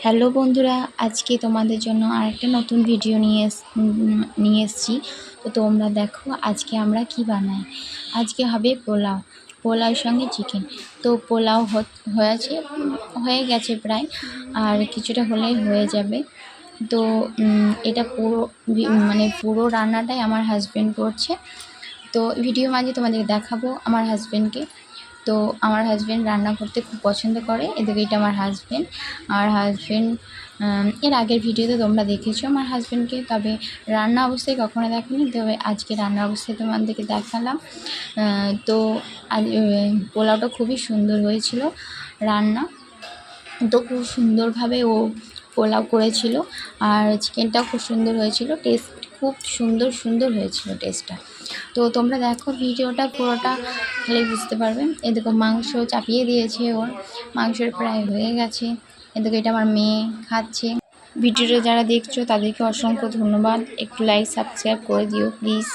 Hello বন্ধুরা, আজকে তোমাদের জন্য আরেকটা নতুন ভিডিও নিয়ে এসেছি। তো তোমরা দেখো আজকে আমরা কি বানাই। আজকে হবে পোলাওর সঙ্গে চিকেন। তো পোলাও হয়ে গেছে প্রায়, আর কিছুটা হলেই হয়ে যাবে। তো এটা পুরো রান্নাটাই আমার হাজব্যান্ড করছে। তো ভিডিও মাঝে তোমাদের দেখাবো আমার হাজব্যান্ডকে। তো আমার হাজব্যান্ড রান্না করতে খুব পছন্দ করে। এদিকে এটা আমার হাজব্যান্ড এর আগের ভিডিওতে তোমরা দেখেছো আমার হাজব্যান্ডকে, তবে রান্না অবস্থায় কখনো দেখোনি, তবে আজকে রান্না অবস্থায় তোমাদেরকে দেখালাম। তো পোলাওটা খুবই সুন্দর হয়েছিল রান্না। তো খুব সুন্দরভাবে ও পোলাও করেছিল, আর চিকেনটাও খুব সুন্দর হয়েছিল। টেস্ট খুব সুন্দর হয়েছিল টেস্টটা। তো তোমরা দেখো ভিডিওটা পুরোটা, তাহলে বুঝতে পারবে। এদিকে মাংস চাপিয়ে দিয়েছে, ওর মাংসের প্রায় হয়ে গেছে। এদিকে এটা আমার মেয়ে খাচ্ছে। ভিডিওটা যারা দেখছো তাদেরকে অসংখ্য ধন্যবাদ। একটু লাইক সাবস্ক্রাইব করে দিও প্লিজ।